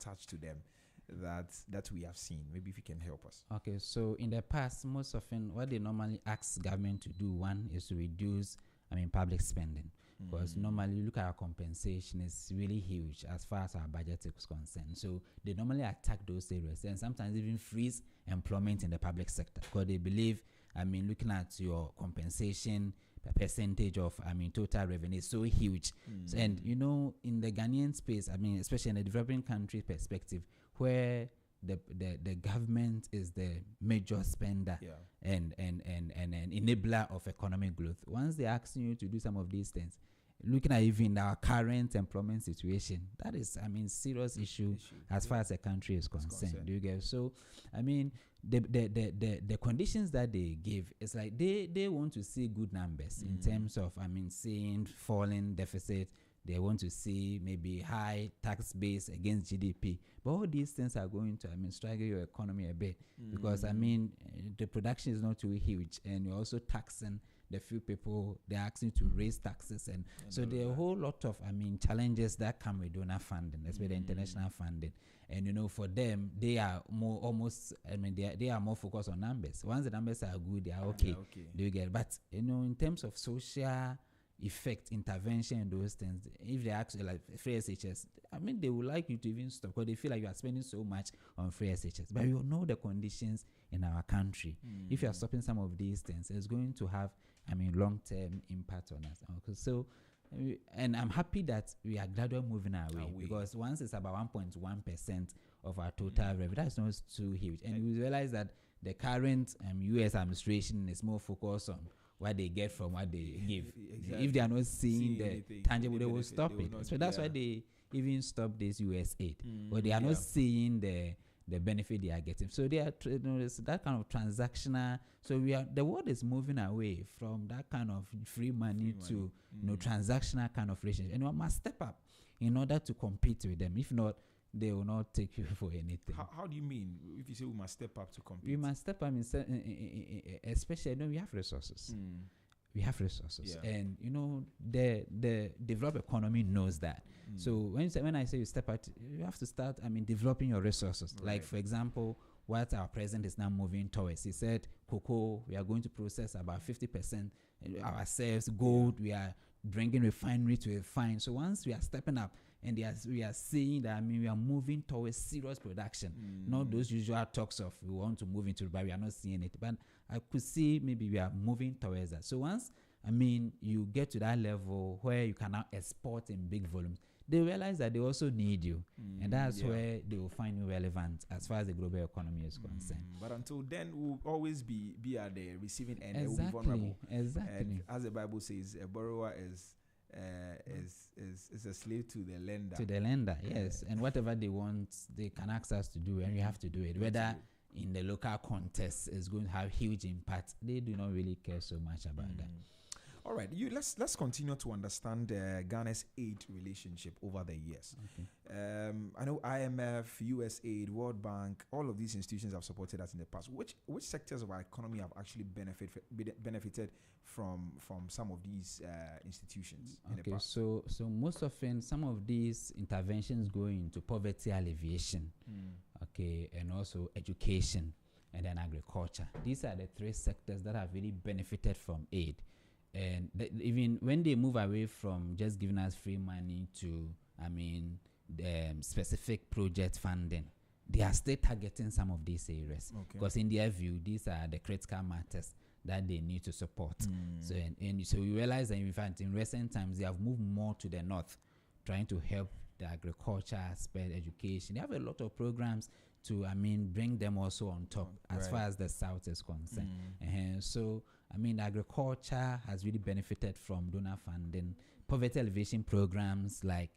attached to them that we have seen? Maybe if you can help us. Okay, so in the past, most often what they normally ask government to do, one is to reduce, public spending. Because normally you look at our compensation, it's really huge as far as our budget is concerned. So they normally attack those areas and sometimes even freeze employment in the public sector because they believe, looking at your compensation, the percentage of, total revenue is so huge. So, and, in the Ghanaian space, especially in the developing country perspective, where the government is the major spender and an enabler of economic growth. Once they're asking you to do some of these things, looking at even our current employment situation, that is, serious issue as far as the country is concerned. Do you get? So, the conditions that they give, it's like they want to see good numbers in terms of, seeing falling deficit. They want to see maybe high tax base against GDP. But all these things are going to, struggle your economy a bit because, the production is not too huge and you're also taxing the few people. They're asking to raise taxes. And so there are a whole lot of, challenges that come with donor funding, especially the international funding. And, for them, they are more almost, they are more focused on numbers. Once the numbers are good, they are okay. Do you get it? But, in terms of social effect, intervention, and those things, if they ask you like free SHS, they would like you to even stop because they feel like you are spending so much on free SHS. But you know the conditions in our country. If you are stopping some of these things, it's going to have, long-term impact on us. Okay, so, and I'm happy that we are gradually moving away because once it's about 1.1% of our total revenue, that's not too huge. And we realize that the current U.S. administration is more focused on what they get from what they give. Exactly. If they are not seeing the tangible, they will stop it. So that's why they even stop this US aid. But they are not seeing the benefit they are getting. So they are that kind of transactional. So the world is moving away from that kind of free money to transactional kind of relationship. And we must step up in order to compete with them. If not, they will not take you for anything. How do you mean? If you say we must step up to compete? We must step up, especially, we have resources. We have resources. And, the developed economy knows that. So when I say you step out, you have to start, developing your resources. Right. Like, for example, what our president is now moving towards. He said, cocoa, we are going to process about 50% ourselves. Gold, we are bringing refinery to refine. So once we are stepping up, and we are seeing that, we are moving towards serious production. Not those usual talks of we want to move into it, but we are not seeing it. But I could see maybe we are moving towards that. So once, you get to that level where you can now export in big volumes, they realize that they also need you. And that's where they will find you relevant as far as the global economy is concerned. But until then, we'll always be at the receiving end. Exactly. We'll be vulnerable. Exactly. And as the Bible says, a borrower is a slave to the lender. To the lender, yes. And whatever they want, they can ask us to do, and we have to do it. Whether in the local context is going to have huge impact, they do not really care so much about that. All right, let's continue to understand Ghana's aid relationship over the years. Okay. I know IMF, USAID, World Bank, all of these institutions have supported us in the past. Which sectors of our economy have actually benefited from some of these institutions in the past? So most often some of these interventions go into poverty alleviation, and also education, and then agriculture. These are the three sectors that have really benefited from aid. And even when they move away from just giving us free money to, the specific project funding, they are still targeting some of these areas. Because in their view, these are the critical matters that they need to support. So so we realize that in fact in recent times they have moved more to the north, trying to help the agriculture aspect, education. They have a lot of programs to, bring them also on top as far as the south is concerned. So, agriculture has really benefited from donor funding, poverty alleviation programs like,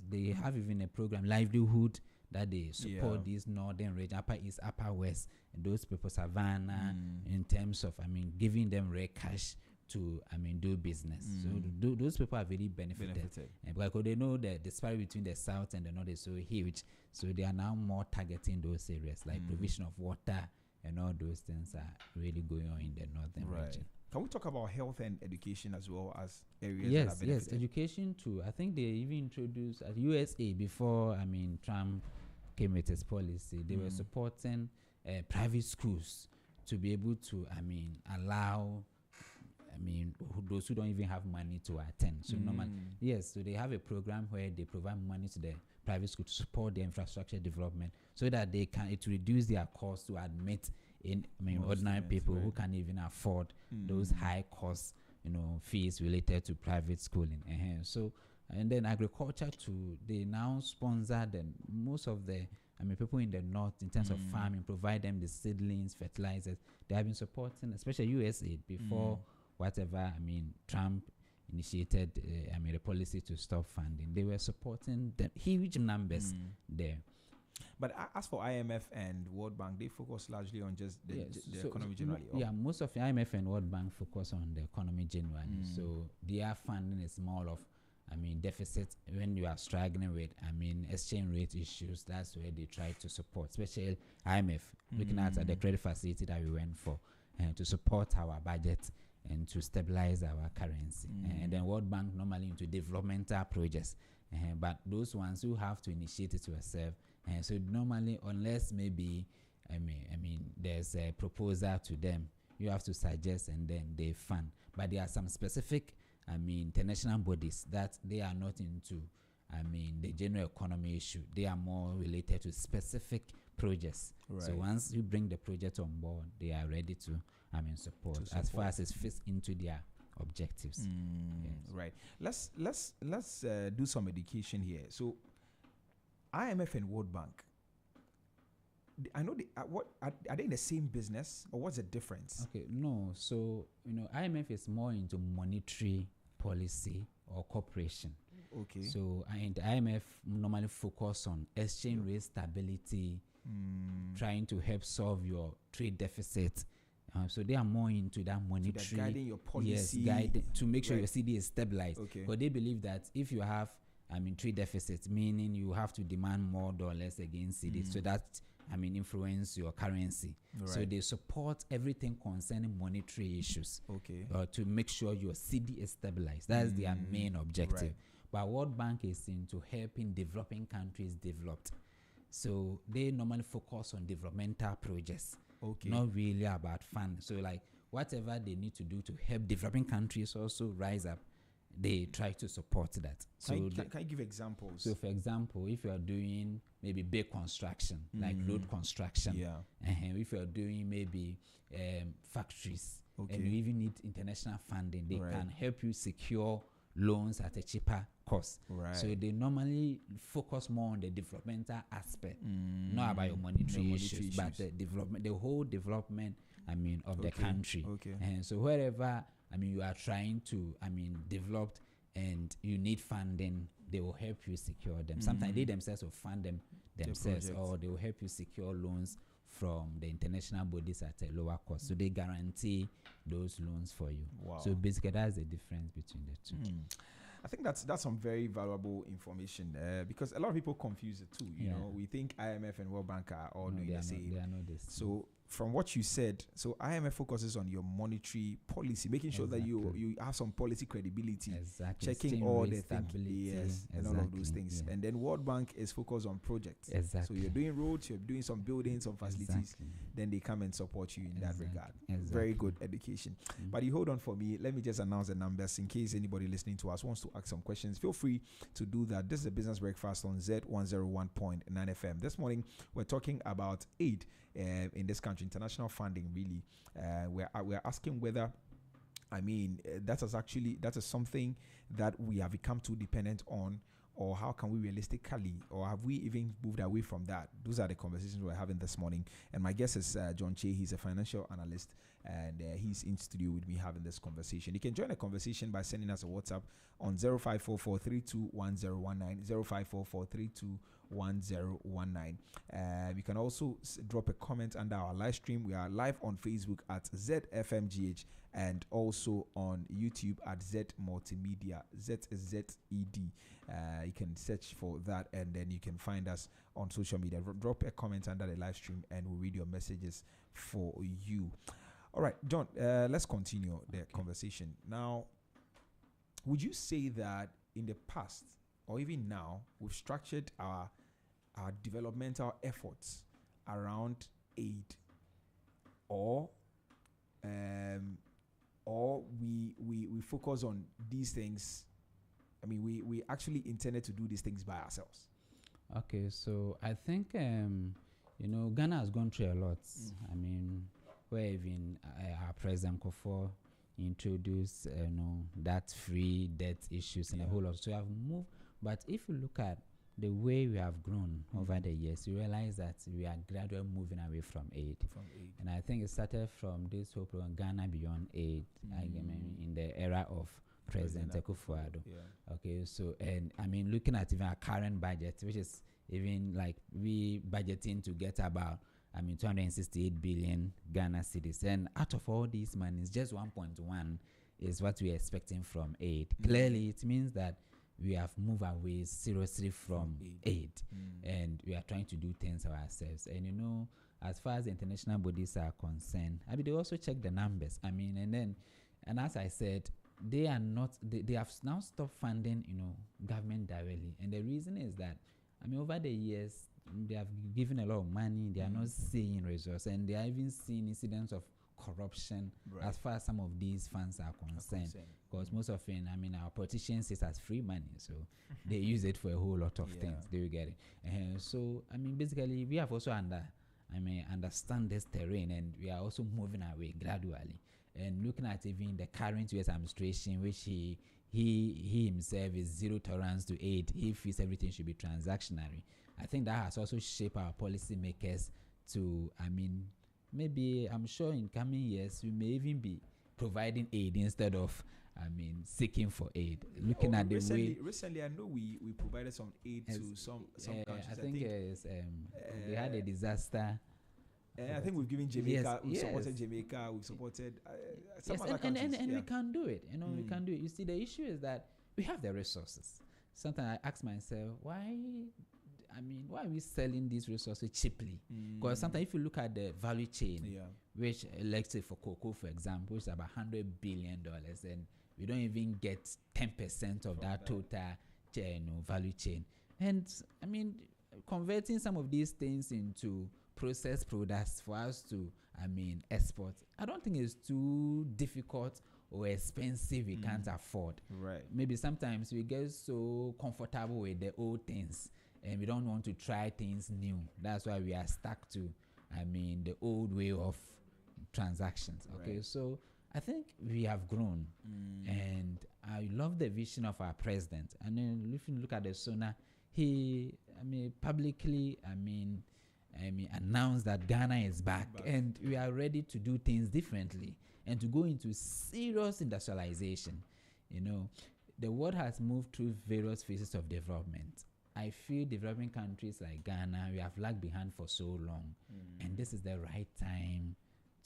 they have even a program, livelihood, that they support these northern region, upper east, upper west, and those people, Savannah, in terms of, giving them rare cash to, do business. So those people have really benefited. And because they know that the disparity between the south and the north is so huge, so they are now more targeting those areas, like provision of water and all those things are really going on in the northern region. Can we talk about health and education as well as areas that Yes, are yes, benefited? education too. I think they even introduced at USA before. I mean, Trump came with his policy. They were supporting private schools to be able to, I mean, allow. I mean, those who don't even have money to attend. So normally, yes, so they have a program where they provide money to the private school to support the infrastructure development, so that they can it reduce their cost to admit in. I mean, Most ordinary students, people who right. can even afford those high cost, fees related to private schooling. So, and then agriculture too. They now sponsor them most of the. I mean, people in the north in terms of farming, provide them the seedlings, fertilizers. They have been supporting, especially USA before whatever. I mean, Trump initiated. The policy to stop funding. They were supporting the huge numbers there. But as for IMF and World Bank, they focus largely on just the, Yes, the so economy generally. Yeah, most of the IMF and World Bank focus on the economy generally. So their funding is more of, deficit when you are struggling with, exchange rate issues. That's where they try to support, especially IMF, looking at the credit facility that we went for, to support our budget and to stabilize our currency. And then World Bank normally into developmental projects. But those ones who have to initiate it yourself. So normally, unless maybe, there's a proposal to them, you have to suggest and then they fund. But there are some specific, international bodies that they are not into, the general economy issue. They are more related to specific projects. Right. So once you bring the project on board, they are ready to, support as far as it fits into their objectives. Yes. Right. Let's do some education here. So, IMF and World Bank. I know are they in the same business, or what's the difference? Okay, no. So IMF is more into monetary policy or cooperation. Okay. So and the IMF normally focus on exchange rate stability, trying to help solve your trade deficit. So they are more into that monetary, so guiding your policy, yes, guiding to make sure right. your CD is stabilized. Okay. But they believe that if you have, trade deficits, meaning you have to demand more dollars against CD, so that influence your currency. Right. So they support everything concerning monetary issues. Okay. To make sure your CD is stabilized. That's their main objective. Right. But World Bank is into helping developing countries developed. So they normally focus on developmental projects. Okay. Not really about fund. So like whatever they need to do to help developing countries also rise up, they try to support that. So can you give examples? So for example, if you are doing maybe big construction, like road construction, if you are doing maybe factories, and you even need international funding, they can help you secure loans at a cheaper cost. Right. So they normally focus more on the developmental aspect, not about your monetary issues, but the development, the whole development, of the country. Okay. And so wherever, you are trying to, develop and you need funding, they will help you secure them. Sometimes they themselves will fund them themselves, or they will help you secure loans from the international bodies at a lower cost. So they guarantee those loans for you. Wow. So basically, that's the difference between the two. I think that's some very valuable information because a lot of people confuse it too. You know, we think IMF and World Bank are all doing the same. They are not the same. So from what you said, so IMF focuses on your monetary policy, making sure that you have some policy credibility, checking Exchange all rate the stability, things, and all of those things. And then World Bank is focused on projects. So you're doing roads, you're doing some buildings, some facilities. Then they come and support you in that regard. Very good education. But you hold on for me. Let me just announce the numbers in case anybody listening to us wants to ask some questions. Feel free to do that. This is a business breakfast on Z101.9 FM. This morning we're talking about aid in this country, international funding. Really, we're asking whether, that is something that we have become too dependent on, or how can we realistically, or have we even moved away from that? Those are the conversations we're having this morning. And my guest is John Che. He's a financial analyst, and he's in studio with me having this conversation. You can join the conversation by sending us a WhatsApp on 0544321019, 0544321019. You can also drop a comment under our live stream. We are live on Facebook at ZFMGH, and also on YouTube at Z Multimedia. Z is Z-E-D. You can search for that, and then you can find us on social media. Drop a comment under the live stream, and we'll read your messages for you. All right, John. Let's continue the conversation now. Would you say that in the past or even now we've structured our developmental efforts around aid, or we focus on these things? I mean, we actually intended to do these things by ourselves. Okay, so I think Ghana has gone through a lot. I mean, where even our president Kofo introduced that free debt issues and a whole lot. So we have moved, but if you look at the way we have grown over the years, you realize that we are gradually moving away from aid. And I think it started from this whole program, Ghana Beyond Aid, in the era of President Akufo-Addo. Okay, so, and I mean, looking at even our current budget, which is even like we budgeting to get about 268 billion Ghana cedis, and out of all these monies, just 1.1 is what we are expecting from aid. Clearly, it means that we have moved away seriously from aid, and we are trying to do things ourselves. And as far as the international bodies are concerned, I mean, they also check the numbers. I mean, and as I said, they are not. They have now stopped funding, government directly, and the reason is that, I mean, over the years they have given a lot of money. They are not seeing results, and they are even seeing incidents of corruption as far as some of these funds are concerned. Because most often, I mean, our politicians see it as free money, so they use it for a whole lot of things. Do you get it? So, I mean, basically, we have also understand this terrain, and we are also moving away gradually. And looking at even the current US administration, which he himself is zero tolerance to aid. He feels everything should be transactionary. I think that has also shaped our policymakers to, I mean, maybe I'm sure in coming years we may even be providing aid instead of, I mean, seeking for aid. Looking at the way recently, I know we provided some aid to some countries. I think they had a disaster. I think we've given Jamaica, we've supported Jamaica, we've supported some other countries. And we can do it. We can do it. You see, the issue is that we have the resources. Sometimes I ask myself, why are we selling these resources cheaply? Because sometimes if you look at the value chain, which, let's say for cocoa, for example, which is about $100 billion, and we don't even get 10% of that total value chain. And I mean, converting some of these things into processed products for us to, export, I don't think it's too difficult or expensive we can't afford. Right. Maybe sometimes we get so comfortable with the old things and we don't want to try things new. That's why we are stuck to, the old way of transactions. Okay, right. So I think we have grown, and I love the vision of our president. And then if you look at the SONA, he, publicly, announced that Ghana is back and we are ready to do things differently and to go into serious industrialization. The world has moved through various phases of development. I feel developing countries like Ghana, we have lagged behind for so long, and this is the right time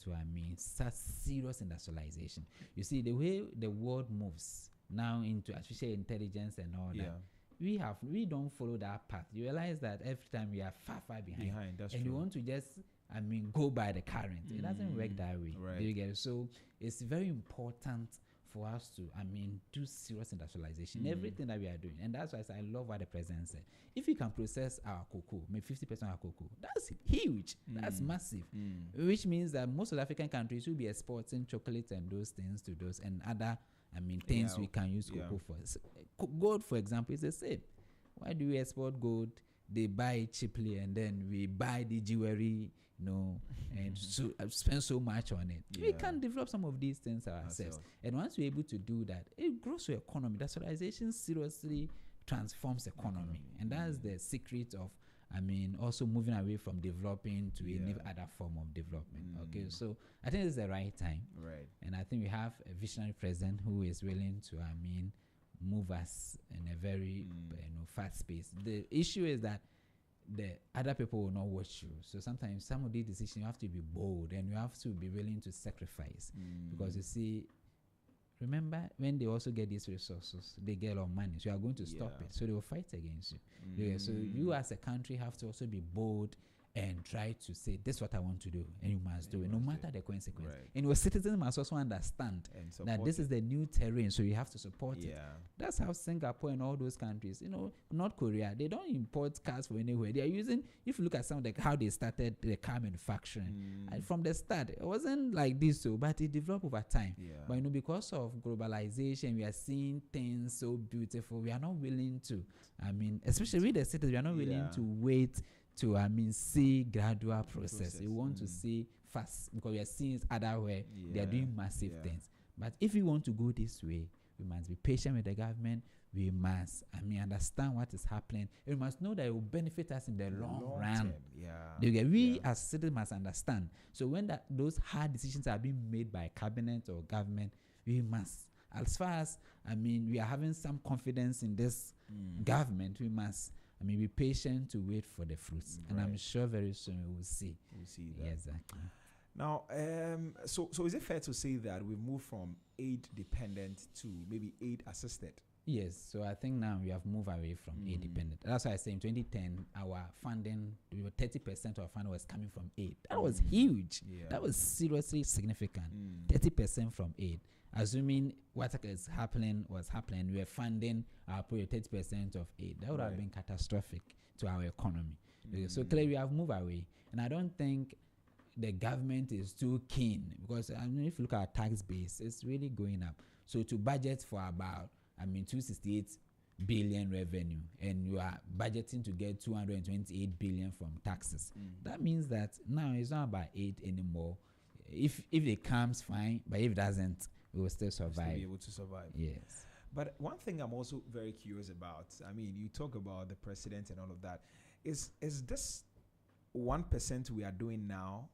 to, start serious industrialization. You see, the way the world moves now into artificial intelligence and all that, we don't follow that path. You realize that every time we are far behind, that's and true. you want to just go by the current. It doesn't work that way. Right. Do you get it? So it's very important for us to do serious industrialization in everything that we are doing. And that's why I love what the president said. If we can process our cocoa, maybe 50% of our cocoa, that's huge. That's massive. Which means that most of the African countries will be exporting chocolate and those things to those and other things we can use cocoa for. So, gold, for example, is the same. Why do we export gold? They buy it cheaply, and then we buy the jewelry, and so spend so much on it. We can develop some of these things ourselves. And once we're able to do that, it grows the economy. Industrialization seriously transforms economy. And that's the secret of, also moving away from developing to any other form of development. Okay, so I think it's the right time. Right. And I think we have a visionary president who is willing to, move us in a very fast pace. The issue is that the other people will not watch you. So sometimes some of these decisions you have to be bold and you have to be willing to sacrifice. Because you see, remember when they also get these resources, they get a lot of money. So you are going to stop it. So they will fight against you. So you as a country have to also be bold and try to say, this is what I want to do, and you must do it, no matter the consequence. Right. And your citizens must also understand that this is the new terrain, so you have to support it. That's how Singapore and all those countries, North Korea, they don't import cars from anywhere. They are using, if you look at some of how they started the car manufacturing, from the start, it wasn't like this, but it developed over time. But because of globalization, we are seeing things so beautiful. We are not willing to, especially with the citizens, we are not willing to wait to see gradual process. We want to see fast, because we are seeing it other way. They are doing massive things. But if we want to go this way, we must be patient with the government. We must understand what is happening. We must know that it will benefit us in the long run. We as citizens must understand. So when those hard decisions are being made by cabinet or government, we must, as far as we are having some confidence in this government, we must be patient to wait for the fruits. And I'm sure very soon we will see. We'll see that. Yeah, exactly. Now, so is it fair to say that we've moved from aid dependent to maybe aid assisted? Yes, so I think now we have moved away from aid dependent. That's why I say in 2010, our funding, 30% of our funding was coming from aid. That was huge. That was seriously significant. 30% from aid. Assuming what is happening was happening, we are funding our project 30% of aid. That would have been catastrophic to our economy. So clearly we have moved away. And I don't think the government is too keen, because if you look at our tax base, it's really going up. So to budget for about 268 billion revenue, and you are budgeting to get 228 billion from taxes. That means that now it's not about aid anymore. If it comes, fine, but if it doesn't, we will still survive. Still be able to survive. Yes. But one thing I'm also very curious about, you talk about the president and all of that, is this 1% we are doing now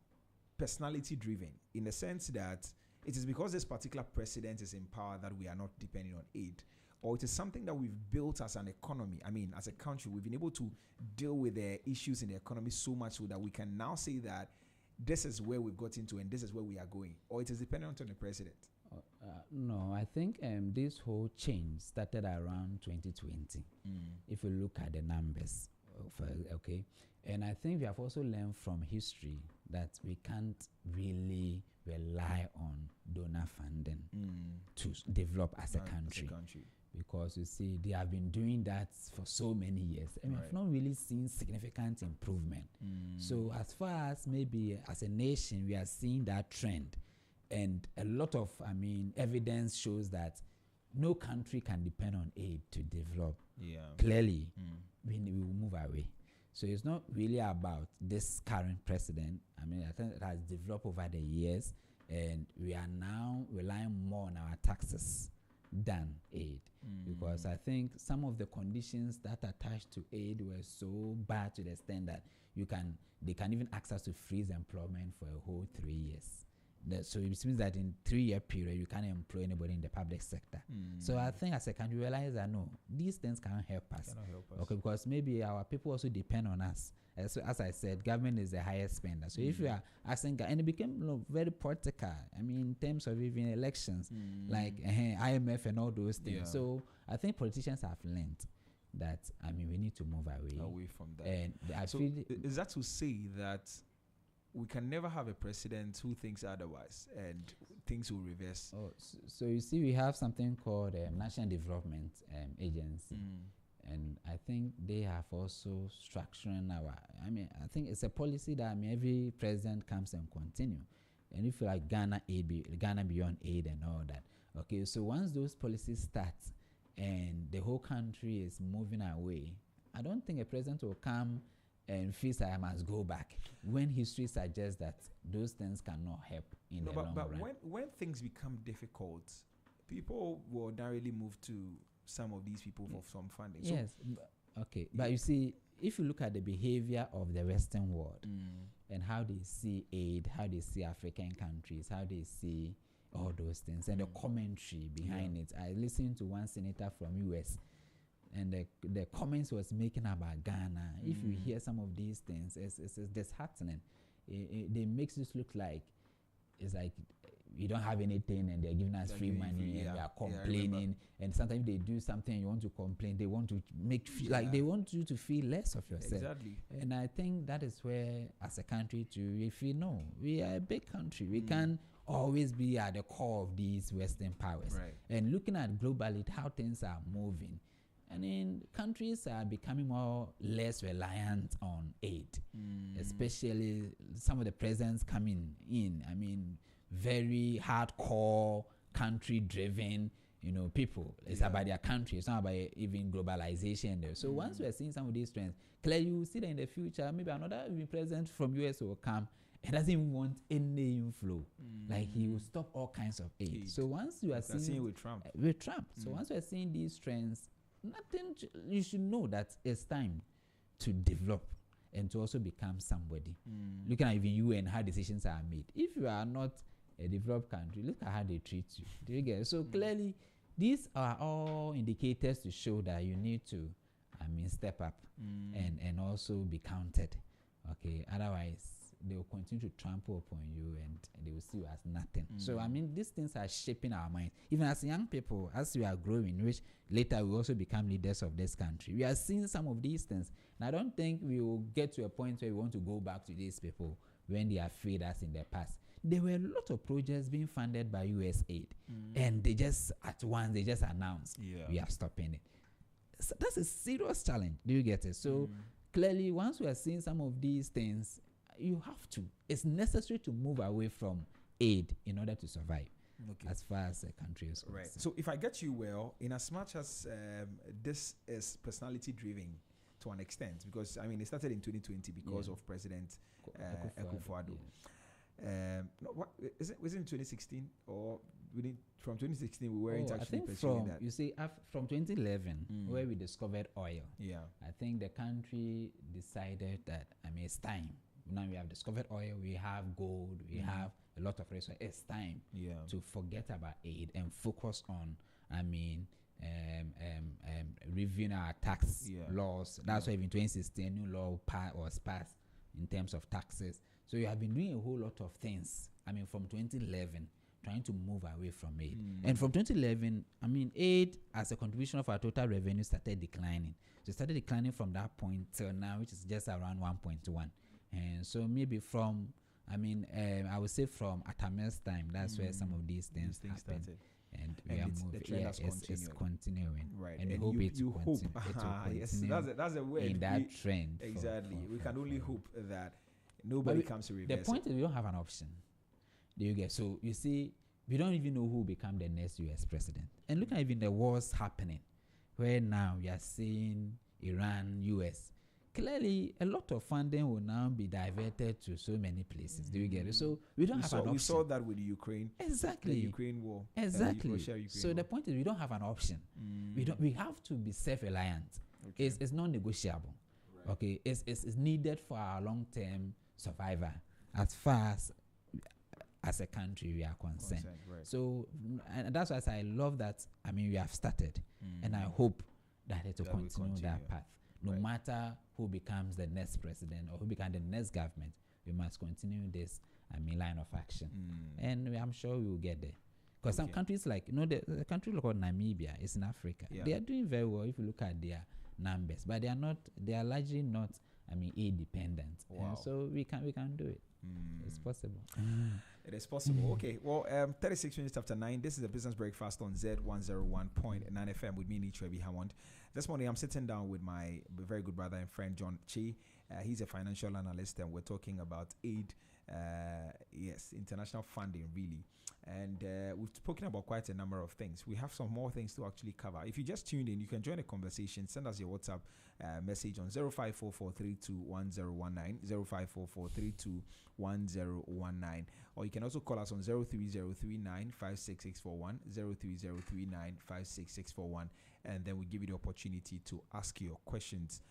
personality driven, in the sense that it is because this particular president is in power that we are not depending on aid? Or it is something that we've built as an economy? As a country, we've been able to deal with the issues in the economy so much so that we can now say that this is where we've got into and this is where we are going? Or it is dependent on the president? No, I think this whole change started around 2020. If you look at the numbers, okay. And I think we have also learned from history that we can't really rely on donor funding to develop as a country. Because you see, they have been doing that for so many years, and we have not really seen significant improvement. So as far as maybe as a nation, we are seeing that trend. And a lot of, evidence shows that no country can depend on aid to develop. Clearly, we will move away. So it's not really about this current president. I think it has developed over the years, and we are now relying more on our taxes than aid. Because I think some of the conditions that attached to aid were so bad to the extent that they can even ask us to freeze employment for a whole 3 years. So it means that in 3-year period, you can't employ anybody in the public sector. So I think as a country, we realize that no, these things can't help us. Okay, because maybe our people also depend on us. As I said, government is the highest spender. So if you are asking, and it became very political, in terms of even elections, like IMF and all those things. So I think politicians have learned that, we need to move away from that. And I so feel is that to say that we can never have a president who thinks otherwise and things will reverse? So you see, we have something called National Development Agency. And I think they have also structuring I think it's a policy that every president comes and continue. And if you like Ghana Beyond Aid and all that. Okay, so once those policies start and the whole country is moving away, I don't think a president will come and feels I must go back, when history suggests that those things cannot help in the long run. But when things become difficult, people will ordinarily move to some of these people for some funding. Yes, okay. But you see, if you look at the behavior of the Western world and how they see aid, how they see African countries, how they see all those things, and the commentary behind it. I listened to one senator from US, and the comments was making about Ghana. If you hear some of these things, it's disheartening. They makes this look like it's like we don't have anything and they're giving us free money and we are complaining. And sometimes they do something, you want to complain, they want to make like they want you to feel less of yourself. Exactly. And I think that is where, as a country too, if you know, we are a big country, we can always be at the core of these Western powers. Right. And looking at globally how things are moving, I mean, countries are becoming less reliant on aid, especially some of the presidents coming in. I mean, very hardcore, country-driven, people. It's about their country. It's not about even globalization there. So once we're seeing some of these trends, clearly you will see that in the future, maybe another president from US will come and doesn't even want any inflow. Like he will stop all kinds of aid. So once you are seeing with Trump. So once we're seeing these trends, you should know that it's time to develop and to also become somebody. Looking at even you and how decisions are made. If you are not a developed country, look at how they treat you. Do you get it? So clearly, these are all indicators to show that you need to, step up and also be counted. Okay, otherwise they will continue to trample upon you and they will see you as nothing. So these things are shaping our minds. Even as young people, as we are growing, which later we also become leaders of this country, we are seeing some of these things. And I don't think we will get to a point where we want to go back to these people when they have failed us in the past. There were a lot of projects being funded by US aid, and they just announced we are stopping it. So that's a serious challenge. Do you get it? So clearly, once we are seeing some of these things, it's necessary to move away from aid in order to survive. As far as the country is concerned. Right. So if I get you well, in as much as this is personality driven to an extent, because it started in 2020 because of President Akufo-Addo. Was it in 2016 or from 2016 we weren't actually pursuing that? You see, from 2011 where we discovered oil. Yeah. I think the country decided that it's time. Now we have discovered oil, we have gold, we have a lot of resources. It's time to forget about aid and focus on reviewing our tax laws. That's why in 2016 a new law was passed in terms of taxes. So you have been doing a whole lot of things. From 2011, trying to move away from aid. And from 2011, aid as a contribution of our total revenue started declining. So it started declining from that point till now, which is just around 1.1. And so maybe from, I would say from Atamel's time, that's where some of these things started. And we are moving. The trend it's continuing. Right. And we hope it will continue. Yes, that's a word. In that trend. Exactly. We can only hope that nobody comes to reverse. The point is we don't have an option. Do you get? So you see, we don't even know who will become the next US president. And look at even the wars happening, where now we are seeing Iran, US. Clearly, a lot of funding will now be diverted to so many places. Do you get it? So we don't have an option. We saw that with Ukraine. Exactly. The Ukraine war. Exactly. Russia-Ukraine so war. The point is we don't have an option. We have to be self-reliant. Okay. It's non-negotiable. Right. Okay. It's needed for our long-term survival as far as a country we are concerned. Right. So and that's why I love that we have started, and I hope that it will continue that path. No matter who becomes the next president or who becomes the next government, we must continue this line of action. And I'm sure we will get there. Because some countries like, the country called Namibia is in Africa. Yeah. They are doing very well if you look at their numbers, but they are largely not, aid dependent. Wow. And so we can do it. It's possible. It is possible. Okay. Well, 36 minutes after 9. This is a business breakfast on Z101.9 FM with me, Nichwebi Hammond. This morning, I'm sitting down with my very good brother and friend, John Chi. He's a financial analyst, and we're talking about aid. International funding, really. And we've spoken about quite a number of things. We have some more things to actually cover. If you just tuned in, you can join the conversation. Send us your WhatsApp message on 0544321019, 0544321019. Or you can also call us on 030395661, 030395661, and then we give you the opportunity to ask your questions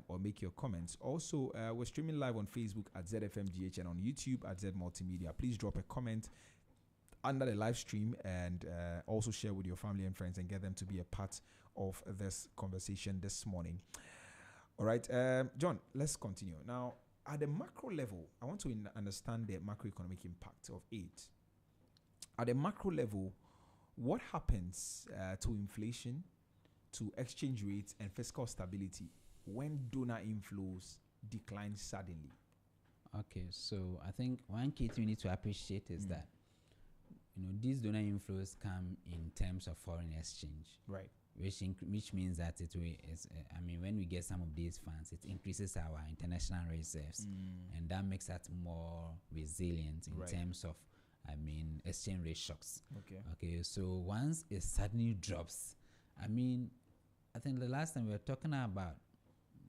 or make your comments. Also, we're streaming live on Facebook at ZFMGH and on YouTube at Z Multimedia. Please drop a comment under the live stream and also share with your family and friends and get them to be a part of this conversation this morning. All right, John, let's continue. Now, at the macro level, I want to understand the macroeconomic impact of aid. at a macro level, what happens to inflation, to exchange rates, and fiscal stability when donor inflows decline suddenly? Okay, so I think one key thing we need to appreciate is that these donor inflows come in terms of foreign exchange, Right. which means that when we get some of these funds, it increases our international reserves, and that makes us more resilient in terms of exchange rate shocks. Okay, so once it suddenly drops, I think the last time we were talking about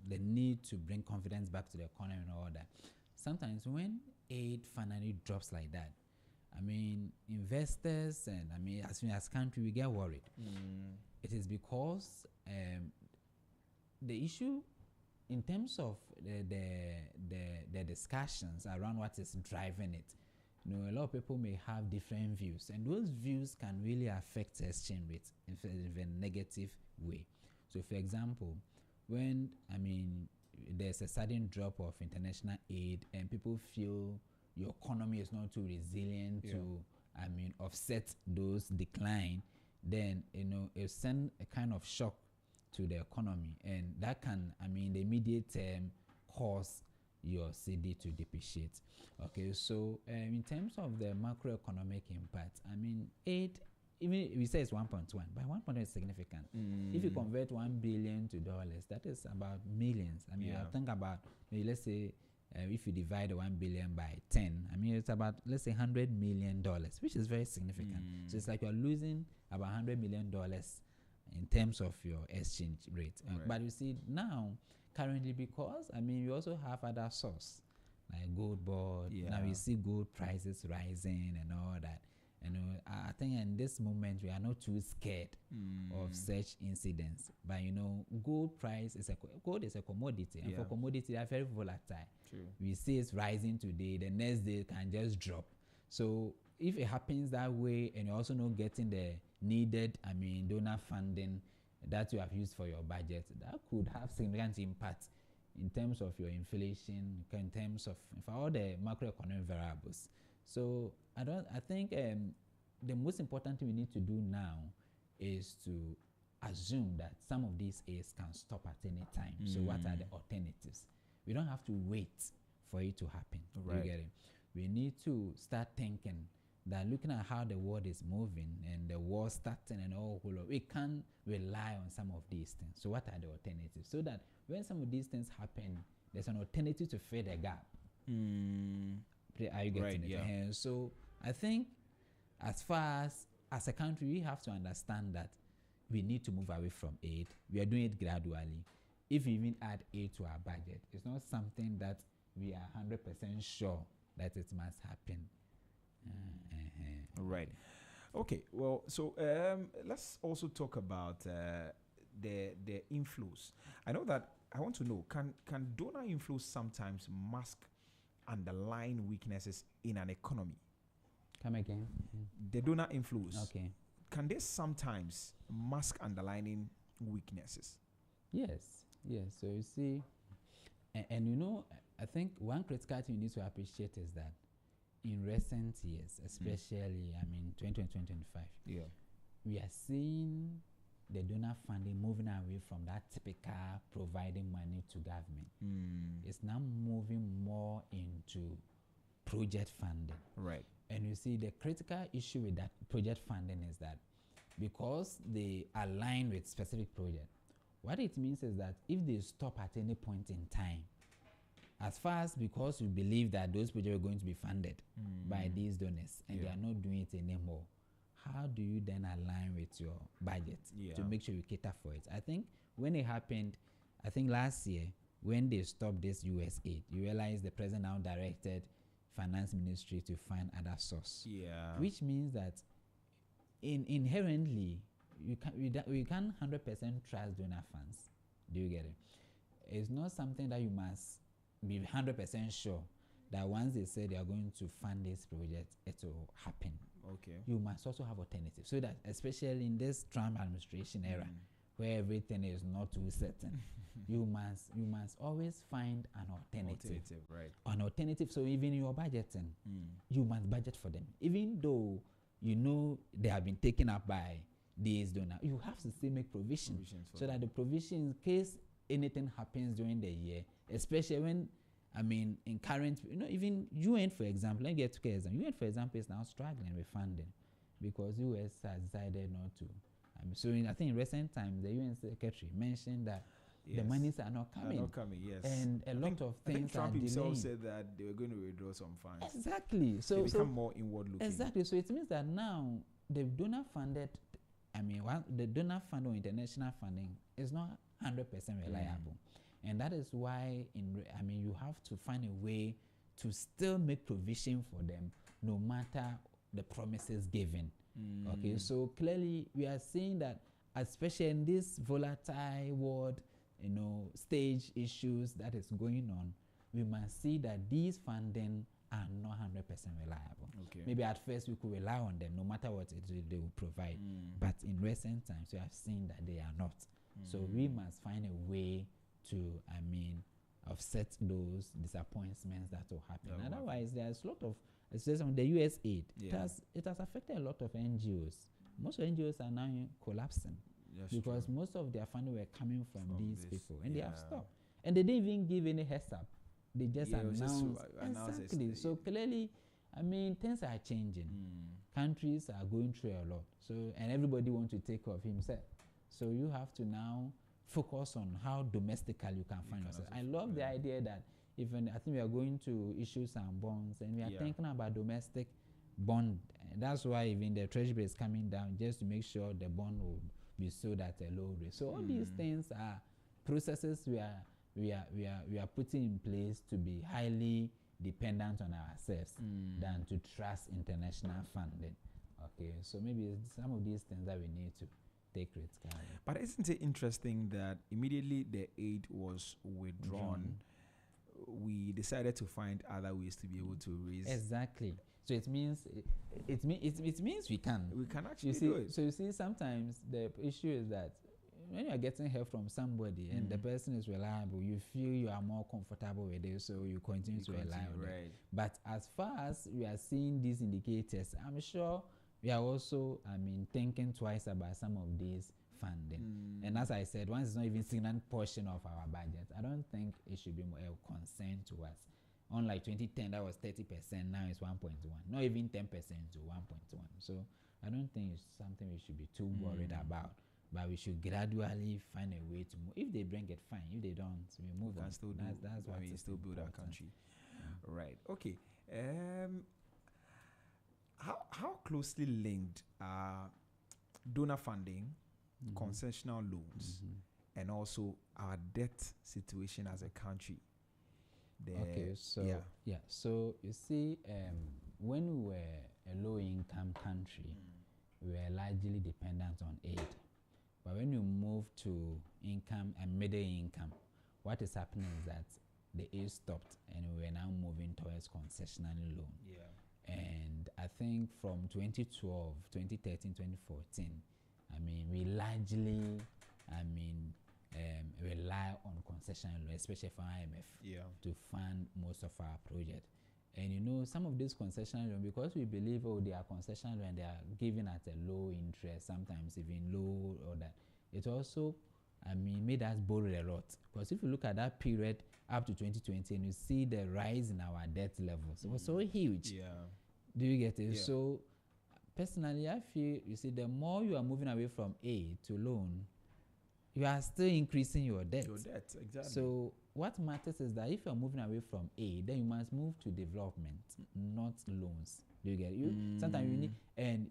the need to bring confidence back to the economy and all that. Sometimes when aid finally drops like that, investors and as country, we get worried. It is because the issue in terms of the discussions around what is driving it, a lot of people may have different views, and those views can really affect exchange rates in a negative way. So, for example, when there's a sudden drop of international aid and people feel your economy is not too resilient to offset those decline, then it send a kind of shock to the economy, and that can in the immediate term cause your CD to depreciate. Okay, so in terms of the macroeconomic impact, aid, even we say it's 1.1, but 1.1 is significant. If you convert $1 billion to dollars, that is about millions. I think about, let's say, if you divide the 1 billion by 10, it's about, let's say, $100 million, which is very significant. So it's like you're losing about $100 million in terms of your exchange rate. But you see now, currently, because we also have other sources like gold board. Now we see gold prices rising and all that. I think in this moment we are not too scared of such incidents. But gold price is gold is a commodity, and for commodity they are very volatile. True. We see it's rising today, the next day it can just drop. So if it happens that way, and you're also not getting the needed donor funding that you have used for your budget, that could have significant impact in terms of your inflation, in terms of for all the macroeconomic variables. So I think the most important thing we need to do now is to assume that some of these aids can stop at any time. So what are the alternatives? We don't have to wait for it to happen. Right. You get it? We need to start thinking that looking at how the world is moving and the war starting and all, we can't rely on some of these things. So what are the alternatives? So that when some of these things happen, there's an alternative to fill the gap. Are you getting it? Yeah. So I think as far as a country, we have to understand that we need to move away from aid. We are doing it gradually. If we even add aid to our budget, it's not something that we are 100% sure that it must happen. Right. Okay. Well, so let's also talk about the inflows. I know that I want to know, can donor inflows sometimes mask underlying weaknesses in an economy? Come again. The donor inflows. Okay. Can they sometimes mask underlying weaknesses? Yes. So you see, and I think one critical thing you need to appreciate is that in recent years, especially 2020, 2025, we are seeing the donor funding moving away from that typical providing money to government. It's now moving more into project funding. Right. And you see, the critical issue with that project funding is that because they align with specific project, what it means is that if they stop at any point in time, as far as because you believe that those projects are going to be funded by these donors and they are not doing it anymore, how do you then align with your budget to make sure you cater for it? I think when it happened, I think last year, when they stopped this US aid, you realize the president now directed finance ministry to find other source. Which means that inherently, we can't 100% trust donor funds. Do you get it? It's not something that you must be 100% sure that once they say they are going to fund this project, it will happen. Okay. You must also have alternatives, so that especially in this Trump administration era, where everything is not too certain, you must always find an alternative. Right. An alternative. So even your budgeting, you must budget for them, even though you know they have been taken up by these donors, you have to still make provisions so that the provision, in case anything happens during the year, especially when, I mean, in current, even UN, for example, let's get to example. UN, for example, is now struggling with funding because US has decided not to. So I think in recent times, the UN secretary mentioned that the monies are not coming. Yes. And a lot of things Trump are himself delaying. said that they were going to withdraw some funds. Exactly. So they become more inward looking. Exactly. So it means that now the donor funded, the donor fund or international funding is not 100% reliable. And that is why, you have to find a way to still make provision for them, no matter the promises given. Okay, so clearly we are seeing that, especially in this volatile world, stage issues that is going on, we must see that these funding are not 100% reliable. Okay. Maybe at first we could rely on them, no matter what they will provide. But in recent times, we have seen that they are not. So we must find a way to, offset those disappointments that will happen. Otherwise, there's a lot of, especially the US aid, it has affected a lot of NGOs. Most NGOs are now collapsing because most of their funding were coming from these people, and they have stopped. And they didn't even give any heads up. They just announced. Exactly. So clearly, things are changing. Countries are going through a lot. So, and everybody wants to take care of himself. So you have to now focus on how domestically you can find yourself. I love the idea that even I think we are going to issue some bonds, and we are thinking about domestic bond. That's why even the treasury is coming down just to make sure the bond will be sold at a low rate. So all these things are processes we are putting in place to be highly dependent on ourselves than to trust international funding. Okay, so maybe some of these things that we need to take risks. But isn't it interesting that immediately the aid was withdrawn, we decided to find other ways to be able to raise? Exactly. So it means it means we can actually do it. So you see, sometimes the issue is that when you are getting help from somebody and the person is reliable, you feel you are more comfortable with it, so you continue to rely on it. But as far as we are seeing these indicators, I'm sure we are also, thinking twice about some of these funding. And as I said, once it's not even a significant portion of our budget, I don't think it should be more a concern to us. Unlike 2010, that was 30%, now it's 1.1. Not even 10% to 1.1. So I don't think it's something we should be too worried about. But we should gradually find a way to move. If they bring it, fine. If they don't, we move on. That's why we still build our country. Right. Okay. How closely linked are donor funding, concessional loans, and also our debt situation as a country? So you see, when we were a low-income country, we were largely dependent on aid. But when you move to income and middle income, what is happening is that the aid stopped, and we are now moving towards concessional loan. And I think from 2012, 2013, 2014, we largely, rely on concessional loan, especially for IMF, to fund most of our projects. And some of these concessional loans, because we believe, they are concessional loan, they are given at a low interest, sometimes even low, or that, it also, made us borrow a lot. Because if you look at that period up to 2020, and you see the rise in our debt levels, it was so huge. Do you get it? So personally, I feel, you see, the more you are moving away from aid to loan, you are still increasing your debt. Exactly. So what matters is that if you are moving away from aid, then you must move to development, not loans. Do you get it? Sometimes you need, and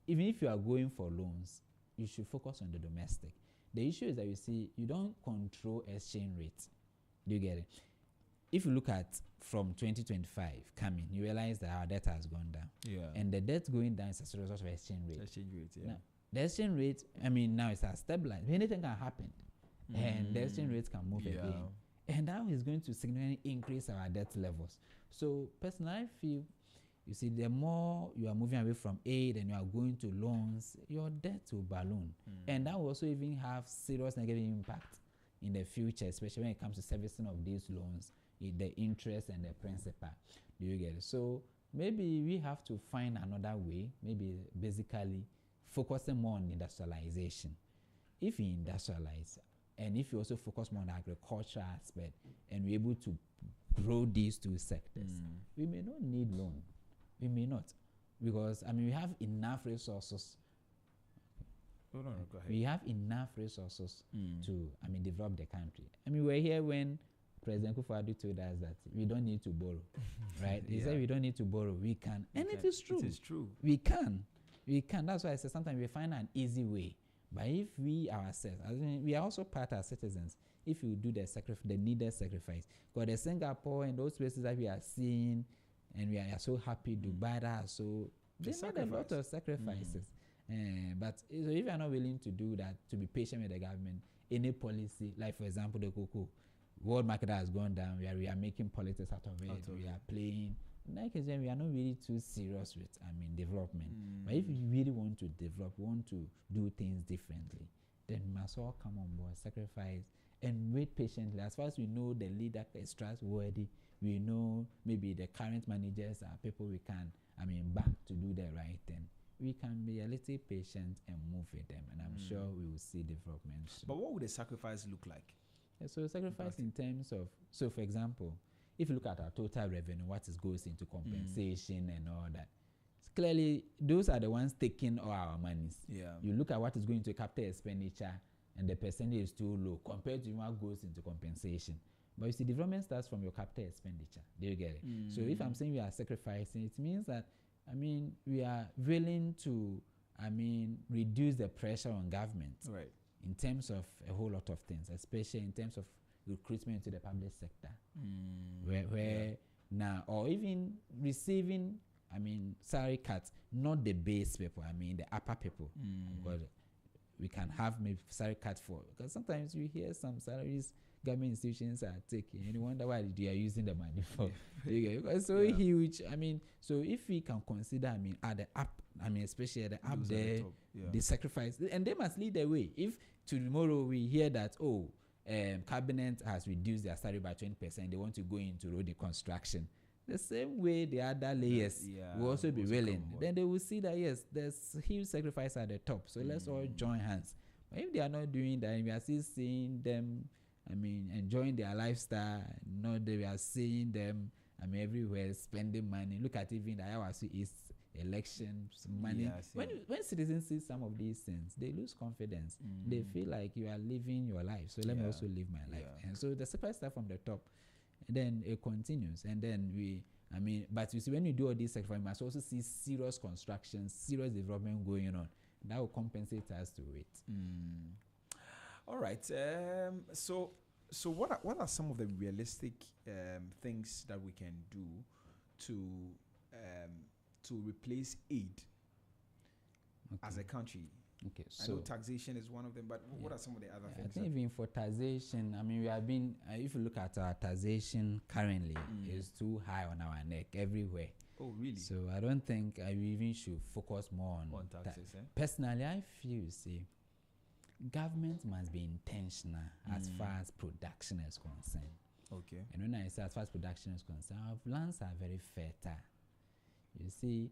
even if you are going for loans, you should focus on the domestic. The issue is that, you see, you don't control exchange rates. Do you get it? If you look at from 2025 coming, you realize that our debt has gone down. And the debt going down is as a result of exchange rate. Now, the exchange rate, now it has stabilized. Anything can happen. And the exchange rates can move again. And that is going to significantly increase our debt levels. So personally, I feel, you see, the more you are moving away from aid and you are going to loans, your debt will balloon. And that will also even have serious negative impact in the future, especially when it comes to servicing of these loans, the interest and the principal. Do you get it? So maybe we have to find another way, maybe basically focusing more on industrialization. If we industrialize and if we also focus more on the agricultural aspect and we're able to grow these two sectors, we may not need loan. We may not. Because, I mean, we have enough resources. Hold on, go ahead. We have enough resources to, I mean, develop the country. I mean, we're here when President Kufuor told us that we don't need to borrow, right? He said we don't need to borrow. We can. And it is true. It is true. We can. We can. That's why I say sometimes we find an easy way. But if we ourselves, I mean, we are also part as citizens, if you do the needed sacrifice. Because the Singapore and those places that we are seeing, and we are so happy, Dubai, so they made a lot of sacrifices. But so if you are not willing to do that, to be patient with the government, any policy, like for example, the cocoa, world market has gone down, we are making politics out of it, we are playing. In that case, then we are not really too serious with, I mean, development. But if you really want to develop, want to do things differently, then we must all come on board, sacrifice, and wait patiently. As far as we know the leader is trustworthy, we know maybe the current managers are people we can, I mean, back to do the right thing. We can be a little patient and move with them, and I'm sure we will see development soon. But what would the sacrifice look like? So sacrifice in terms of, so for example, if you look at our total revenue, what goes into compensation and all that, clearly those are the ones taking all our monies. Yeah. You look at what is going to capital expenditure, and the percentage is too low compared to what goes into compensation. But you see, development starts from your capital expenditure. Do you get it? So if I'm saying we are sacrificing, it means that, I mean, we are willing to, I mean, reduce the pressure on government. Right. In terms of a whole lot of things, especially in terms of recruitment into the public sector, where now, or even receiving, I mean, salary cuts, not the base people, I mean, the upper people. Because we can have maybe salary cuts for, because sometimes you hear some salaries government institutions are taking, and you wonder why they are using the money for. Because it's so huge. I mean, so if we can consider, I mean, at the up, I mean, especially at the up there, the sacrifice, and they must lead the way. If tomorrow we hear that, cabinet has reduced their salary by 20%, they want to go into road construction. The same way the other layers will also be willing. Then they will see that, yes, there's huge sacrifice at the top. So let's all join hands. But if they are not doing that, we are still seeing them, I mean, enjoying their lifestyle. Not that we are seeing them, I mean, everywhere spending money. Look at even the Ayawasu East elections, money. When citizens see some of these things, they lose confidence. They feel like you are living your life. So let me also live my life. And so the sacrifice start from the top. And then it continues. And then I mean, but you see, when you do all these sacrifice, you must also see serious construction, serious development going on. That will compensate us to it. All right. So what are some of the realistic things that we can do to replace aid as a country? Okay, so I know taxation is one of them, but what are some of the other things? I think even for taxation, I mean, we have been, if you look at our taxation currently, it's too high on our neck everywhere. Oh, really? So I don't think we even should focus more on taxes. Personally, I feel, see, government must be intentional as far as production is concerned. Okay. And when I say as far as production is concerned, our lands are very fertile. You see,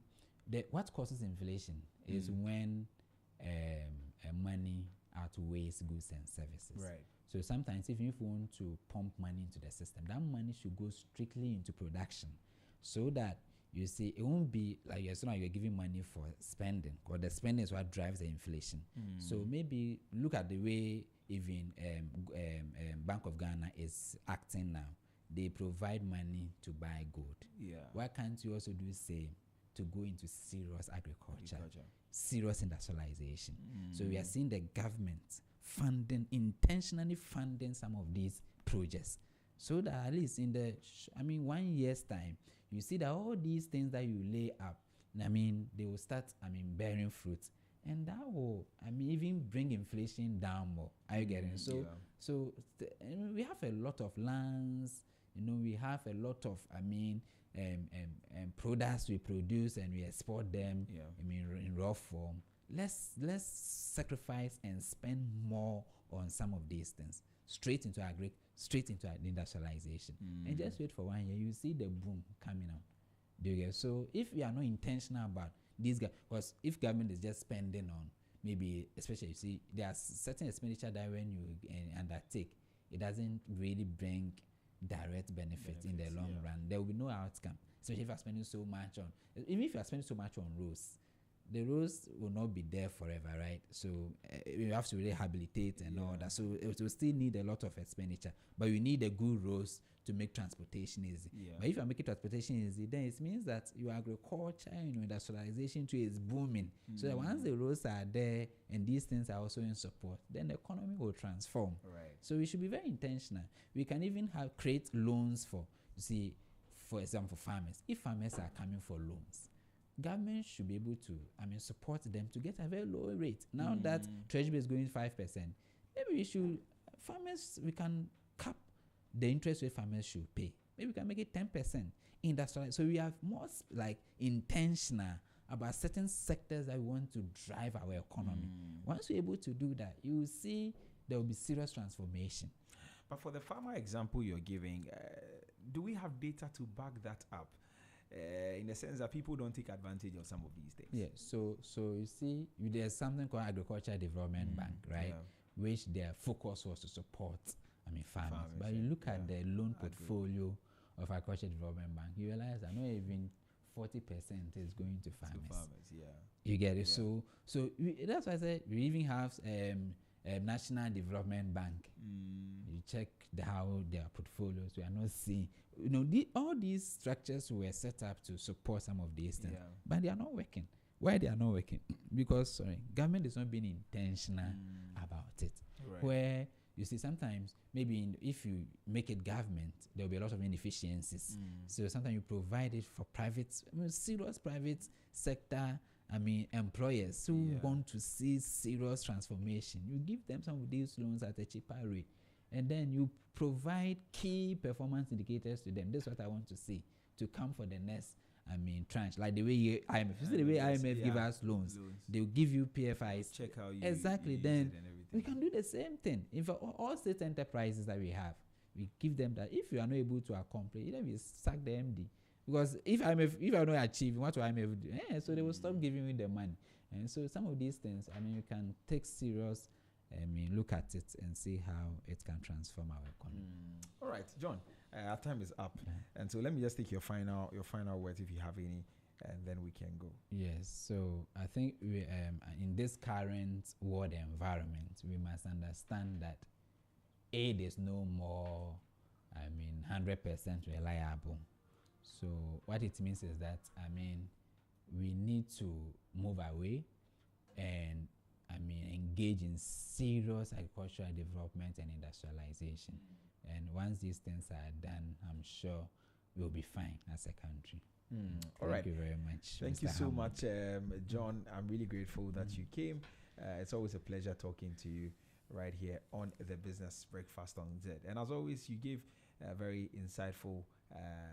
what causes inflation is when money outweighs goods and services. Right. So sometimes if you want to pump money into the system, that money should go strictly into production, so that you see it won't be like you're giving money for spending, because the spending is what drives the inflation. So maybe look at the way even Bank of Ghana is acting now. They provide money to buy gold. Yeah. Why can't you also do the same to go into serious agriculture. Serious industrialization? So we are seeing the government intentionally funding some of these projects, so that at least in the 1 year's time, you see that all these things that you lay up, they will start bearing fruit, and that will even bring inflation down more. Are you getting? So we have a lot of lands, we have a lot of products we produce and we export them in raw form. Let's sacrifice and spend more on some of these things, straight into industrialization, and just wait for 1 year. You see the boom coming out. Do you get? So if you are not intentional about these guys, because if government is just spending on maybe, especially you see, there are certain expenditure that when you undertake, it doesn't really bring direct benefit in the long run. There will be no outcome, especially if you are spending so much on, even if you are spending so much on roads, the roads will not be there forever, right? So you have to rehabilitate and all that. So it will still need a lot of expenditure, but you need a good roads to make transportation easy. But if you are making transportation easy, then it means that your agriculture and your industrialization too is booming. So that once the roads are there and these things are also in support, then the economy will transform. Right. So we should be very intentional. We can even create loans for, you see, for example, farmers. If farmers are coming for loans, government should be able to, support them to get a very low rate. Now that treasury is going 5%, maybe we can cap the interest rate farmers should pay. Maybe we can make it 10%. Industrial. So we have more intentional about certain sectors that we want to drive our economy. Once we're able to do that, you will see there will be serious transformation. But for the farmer example you're giving, do we have data to back that up? In the sense that people don't take advantage of some of these things. Yeah, so you see, there's something called Agricultural Development Bank, right? Which their focus was to support, farmers. But you look at the loan portfolio of Agricultural Development Bank, you realize that not even 40% is going to farmers. You get it? So that's why I said we even have National Development Bank. You check how their portfolios, we are not seeing. All these structures were set up to support some of these things, but they are not working. Why they are not working? Because government is not being intentional about it. Right. Where you see sometimes maybe if you make it government, there will be a lot of inefficiencies. So sometimes you provide it for serious private sector. Employers who want to see serious transformation, you give them some of these loans at a cheaper rate, and then you provide key performance indicators to them. This is what I want to see to come for the next, tranche. Like the way IMF, you see the way IMF give us loans, they will give you PFIs. Check how you exactly. You then we can do the same thing. In fact, all state enterprises that we have, we give them that. If you are not able to accomplish, then we sack the MD. Because if I'm not achieving, what will IMF do? So they will stop giving you the money. And so some of these things, you can take serious, look at it and see how it can transform our economy. All right, John, our time is up. And so let me just take your final words if you have any, and then we can go. Yes, so I think we, in this current world environment, we must understand that aid is no more, 100% reliable. So what it means is that, we need to move away and, engage in serious agricultural development and industrialization. And once these things are done, I'm sure we'll be fine as a country. All right. Thank you very much. Thank Mr. you so Hammond. much, John. I'm really grateful that you came. It's always a pleasure talking to you right here on the Business Breakfast on Z. And as always, you give very insightful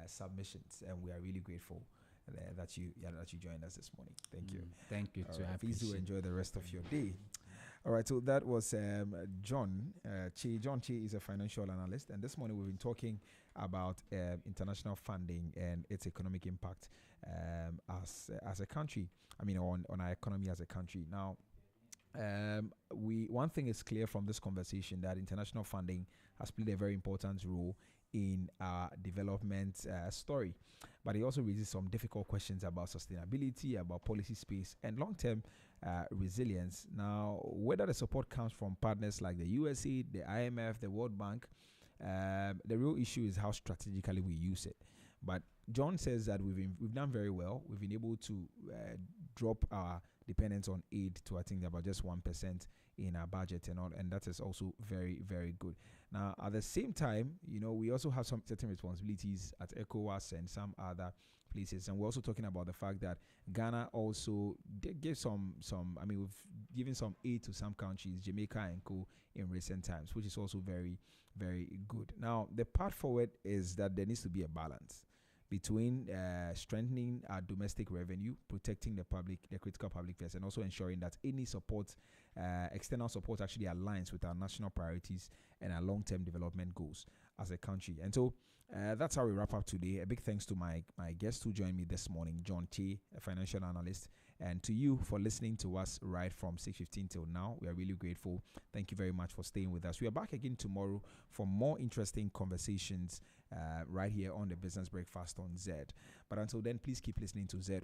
submissions, and we are really grateful that you joined us this morning. Thank you. Thank you too. Right, please do enjoy the rest of your day. All right, so that was John Che. John Che is a financial analyst, and this morning we've been talking about international funding and its economic impact as a country. On our economy as a country. Now, one thing is clear from this conversation, that international funding has played a very important role in our development story, but it also raises some difficult questions about sustainability, about policy space, and long-term resilience. Now, whether the support comes from partners like the USA, the IMF, the World Bank, the real issue is how strategically we use it. But John says that we've done very well. We've been able to drop our dependence on aid to, I think, about just 1% in our budget and all, and that is also very, very good. Now, at the same time, we also have some certain responsibilities at ECOWAS and some other places, and we're also talking about the fact that Ghana also gave we've given some aid to some countries, Jamaica and co, in recent times, which is also very, very good. Now, the path forward is that there needs to be a balance. between strengthening our domestic revenue, protecting the critical public affairs, and also ensuring that any support, external support, actually aligns with our national priorities and our long-term development goals as a country. And so that's how we wrap up today. A big thanks to my guest who joined me this morning, John T, a financial analyst, and to you for listening to us right from 6:15 till now. We are really grateful. Thank you very much for staying with us. We are back again tomorrow for more interesting conversations right here on the Business Breakfast on Z. But until then, please keep listening to Z1.